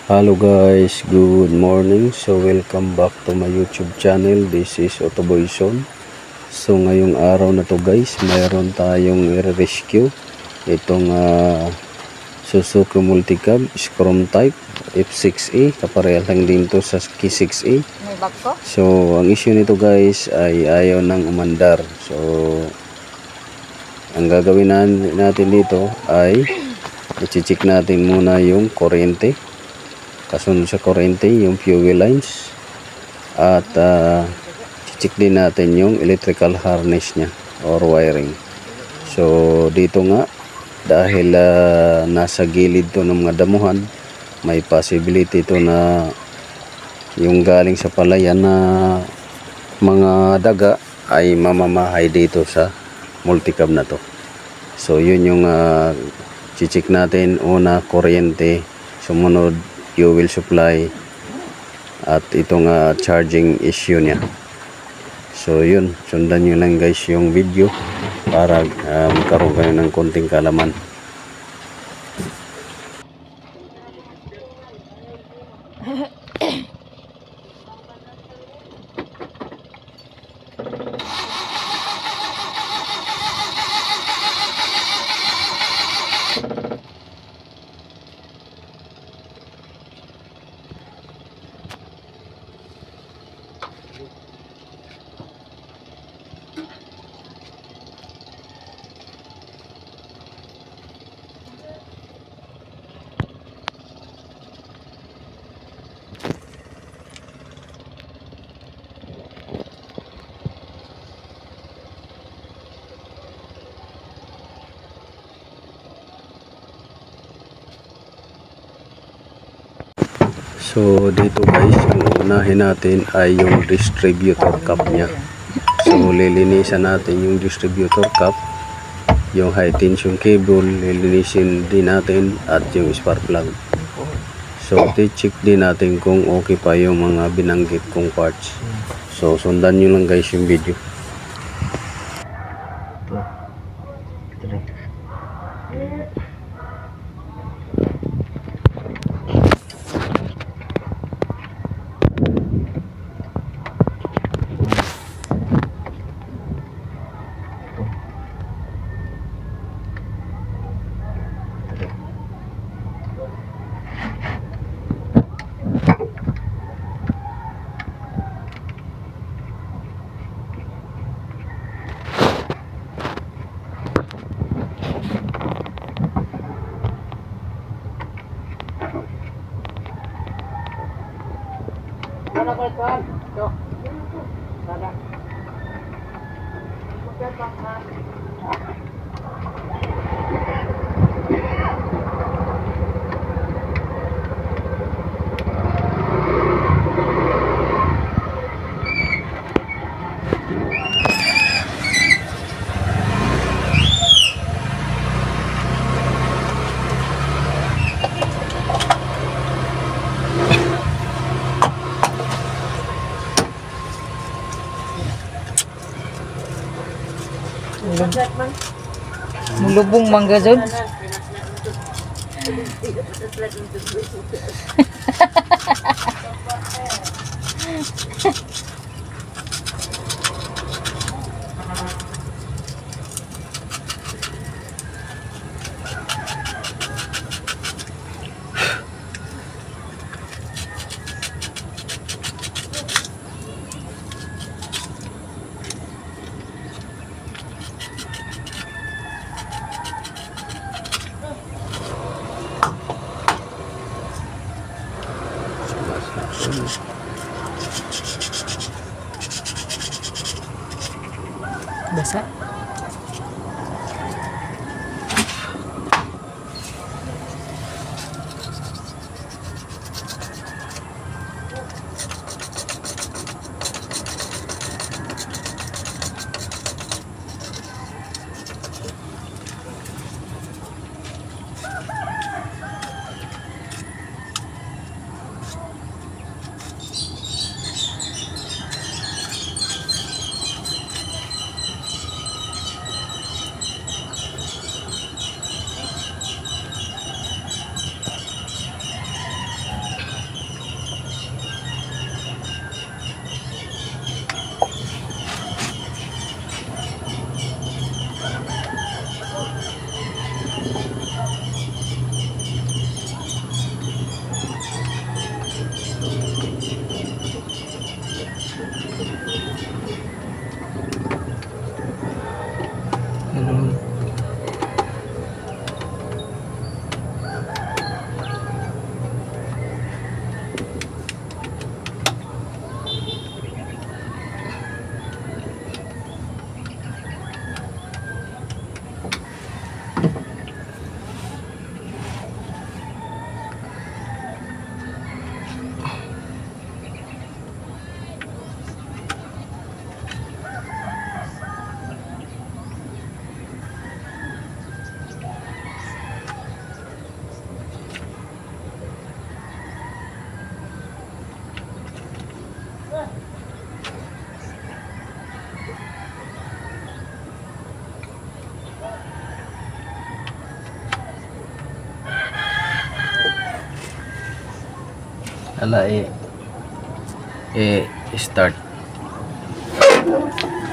Hello guys, good morning. So welcome back to my YouTube channel. This is Otoboyson. So ngayong araw na to guys, mayroon tayong i-rescue itong Suzuki Multicab Scrum Type F6E. Kapareha lang din to sa K6E. So ang issue nito guys ay ayaw nang umandar. So ang gagawin natin dito ay i-check natin muna yung kuryente, kasunod sa kuryente yung fuel lines, at check din natin yung electrical harness nya or wiring. So dito nga, dahil nasa gilid to ng mga damuhan, may possibility to na yung galing sa palayan na mga daga ay mamamahay dito sa multicab na to. So yun yung check natin. Una, kuryente, sumunod fuel supply, at itong charging issue niya. So yun, sundan nyo lang guys yung video para magkaroon kayo ng konting kalaman. So dito guys, ang unahin natin ay yung distributor cap nya. So lilinisan natin yung distributor cap, yung high tension cable lilinisin din natin, at yung spark plug. So i-check din natin kung okay pa yung mga binanggit kong parts. So sundan nyo lang guys yung video. Mulubong mangga zon. Basa. Ala start.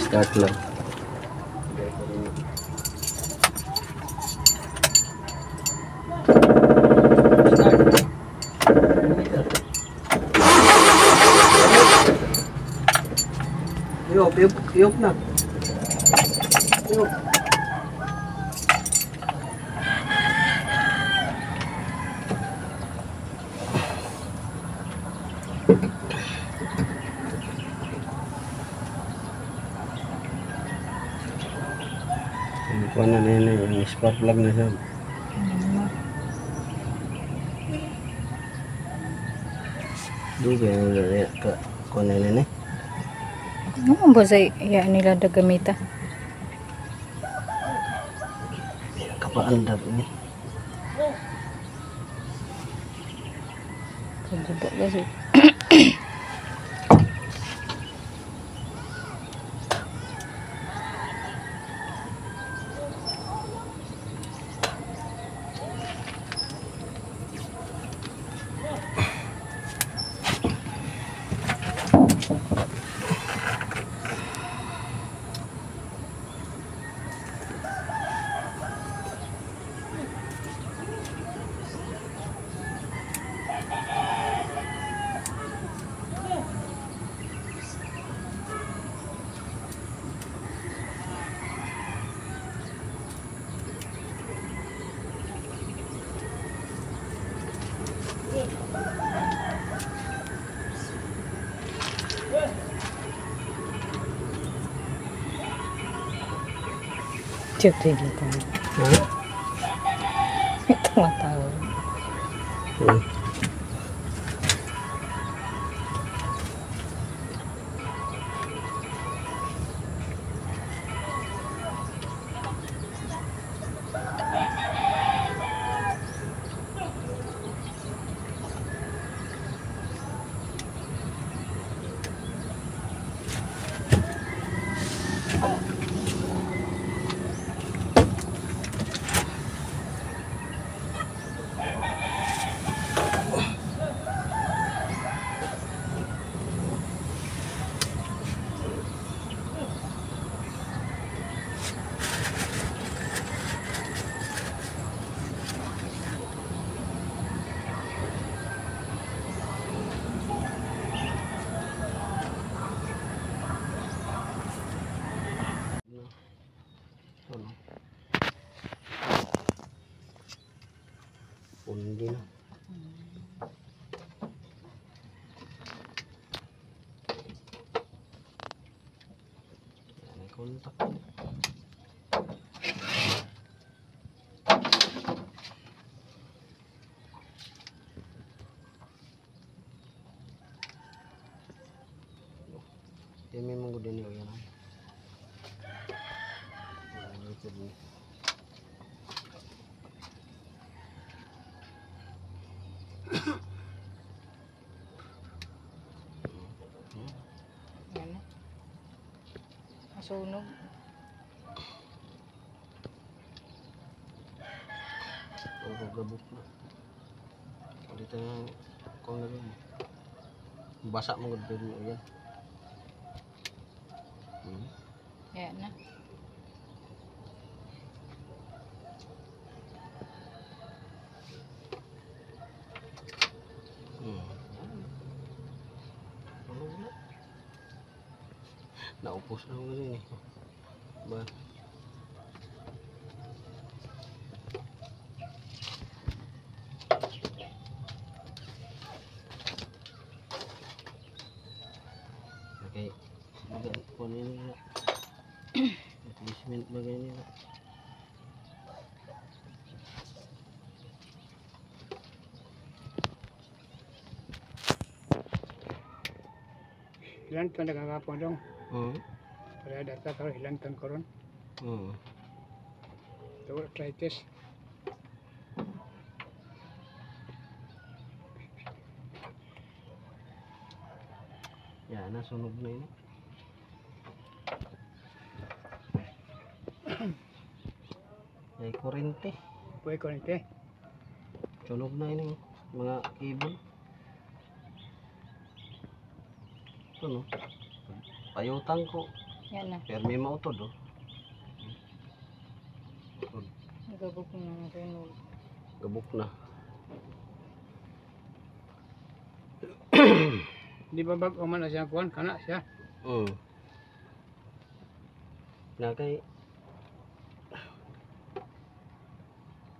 Start lang. Iyop na. Iyop. Kuha na nila yung spark plug na siya. Duga yung kuha na nila. Ano ba sa iya nila dagamita? Kapaandap ini. Kaguda kasi. Cuk tinggi tahu. Itu mah tahu. Pundi na. May kontak. Yan may manggo din yun. Ano? Masunog. Gabok na. Dito na kung na rin. Basa mo gud mo yan. Ya na. Naupos na ako rin eh. Ba? Okay. Bagan po nila. Attachment bagay nila. Ilan ton nakakapon dong. Oo. Para data kalau ilan ton koron. Oo. Ito arthritis. Yan, nasunog na yun. Ay, kurente. Puwi ko nite. Sunog na yun yung mga cable. Ito no. Payutang ko. Yan na. Pero may mautod oh. Utod. Nagabog ko na rin. Gabok na. Di ba bag man na siya kuhan, kana siya. Na kay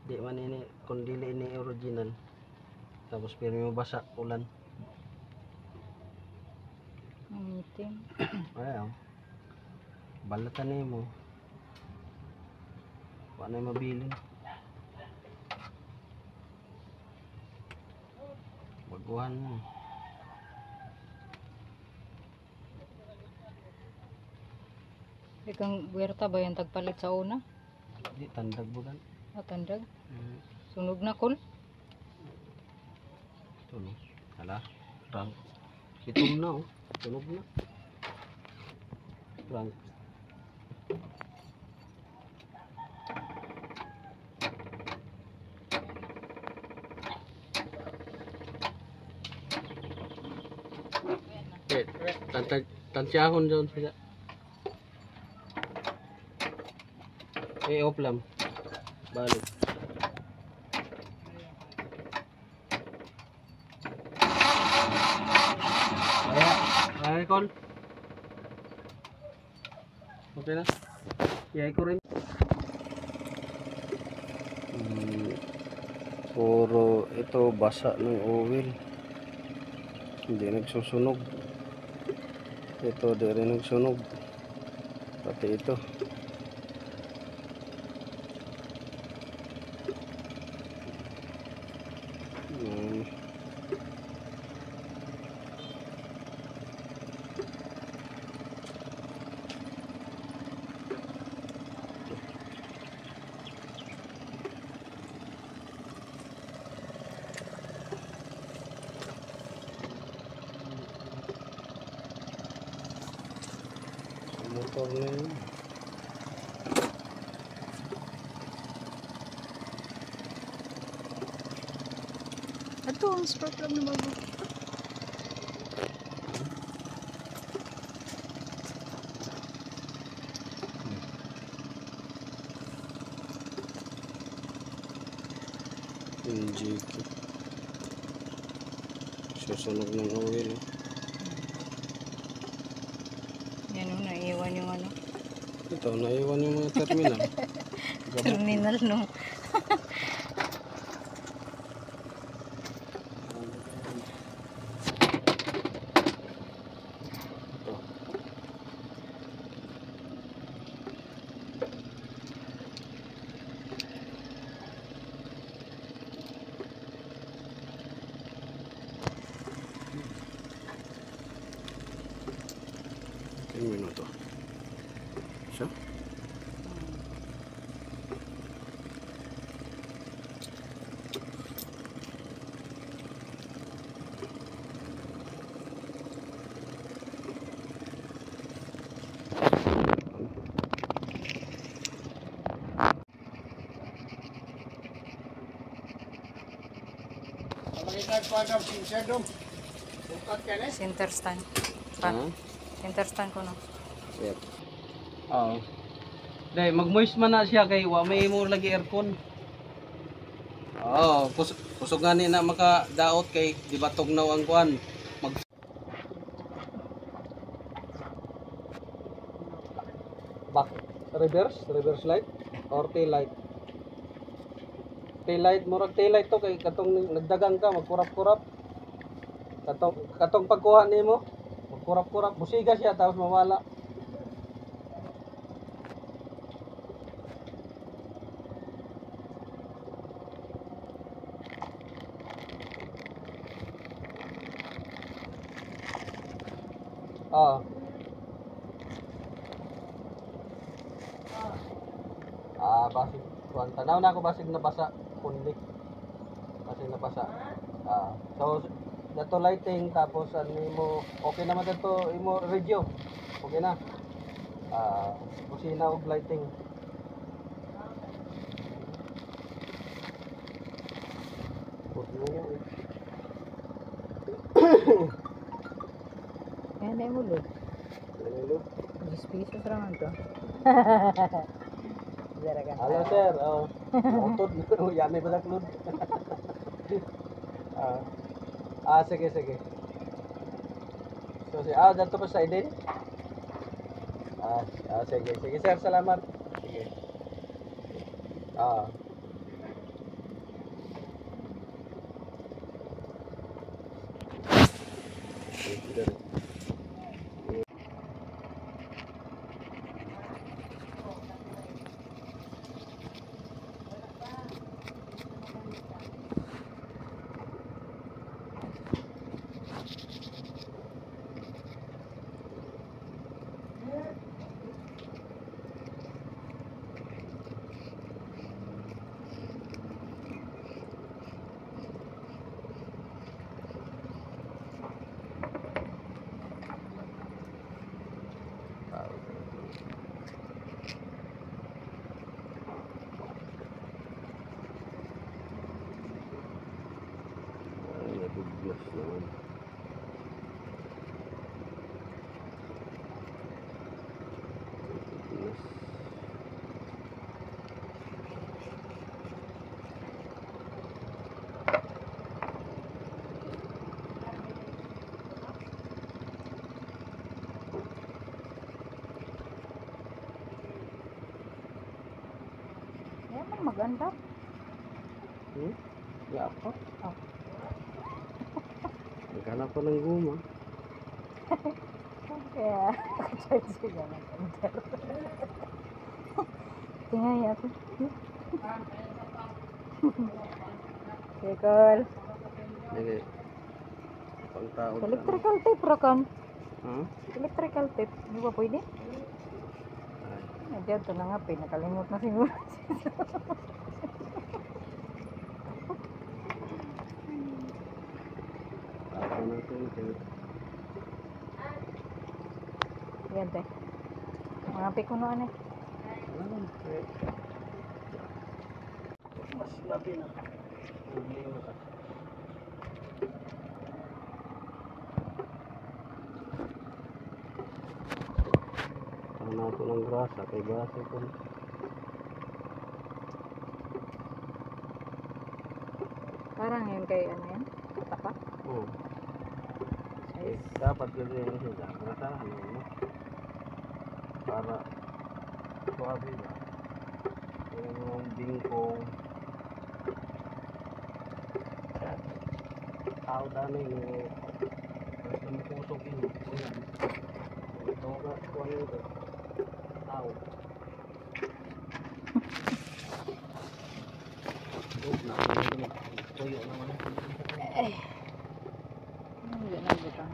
di man ini kung dili ini original. Tapos pero may mabasa ulan. Ang itim. Ay, balatan nimo. Wala na mabilin. Baguhan mo. Ikang buwerta ba yung tagpalit sa una? Di tandag bukan. Matandag. Sunog na kol. Ito no. Hala. Trunk. Itom na oh. Tunog na. Trunk. Tansyahon dyan sila. Off lang. Balik. Ay, Col. Okay na. Iyay ko rin. Puro ito basa ng oil. Hindi nagsusunog. Ito di rin nagsunog. Pati ito. Motor na yun. Ito, ang spark plug na bago. Yung GK. Susunog ng oil. Yan o, naiwan yung ano. Ito, naiwan yung mga terminal. Terminal no. Ilang minuto? Siya? Center stand. Pa. Center stand ko no. Yep. Oo. Dahil mag-moist man na siya kay wa may mo lagi aircon. Oo, kusog nga ni na makadaot kay di ba tugnaw ang kuan. Back reverse light or tail light. Tail light murag tail light to kay katong nagdagang ka magkurap-kurap. Katong pagkuha nimo magkurap-kurap busiga siya tapos mawala. Basig kuan tanaw na ako basig nabasa kundi. Basig nabasa. So dato lighting tapos mo okay naman dato imo radio. Okay na. Kusina og lighting. Yan. na mo lo. Hello. 10 pesos raman to. Zara ka. Hello sir. Oh. Utod. Yami ba klud? Sige, sige. So, dato pa sa idin? Sige. Sige, sir. Salamat. Sige. Ah. Nabiglas naman. Nabiglas. Yan man maganda. Ya apa? Oh. Naghanap ko ng guma. Kaya charge ko naman. Tingay ako. Kekol. Sige. Pangtaod. Electrical tape ra kan. Ha? Electrical tape. Di ba pwede? Diyan to na nga pa. Nakalimot na siguro. Ako natin ito. Yan te. Mga pikunoan eh. Mas labi na. Problema ka. Ano ako ng grasa? Kay grasa ko. Parang yun kay ano yan? Tapa? Oo. Dapat kasi yun siya. Grasahan mo. Para suabe ba? Yung bingkong. Tao dami yung kusok yun. Ito nga, kuwan yun. Tao. Tuyo naman. Hindi na butang.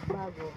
Bago.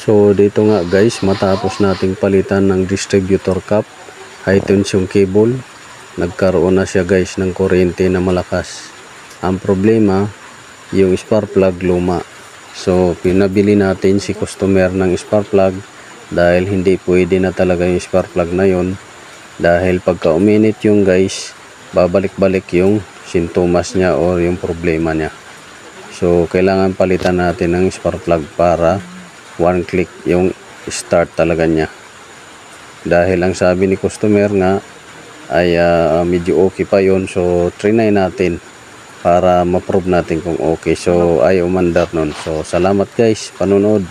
So dito nga guys, matapos nating palitan ng distributor cap, high tension cable, nagkaroon na siya guys ng kuryente na malakas. Ang problema, yung spark plug luma. So pinabili natin si customer ng spark plug dahil hindi pwede na talaga yung spark plug na yon, dahil pagka uminit yung guys, babalik-balik yung sintomas niya o yung problema niya. So kailangan palitan natin ng spark plug para one click yung start talaga niya, dahil ang sabi ni customer nga ay medyo okay pa yon. So trinay natin para ma-prove natin kung okay. So ay umandar nun. So salamat guys, panonood.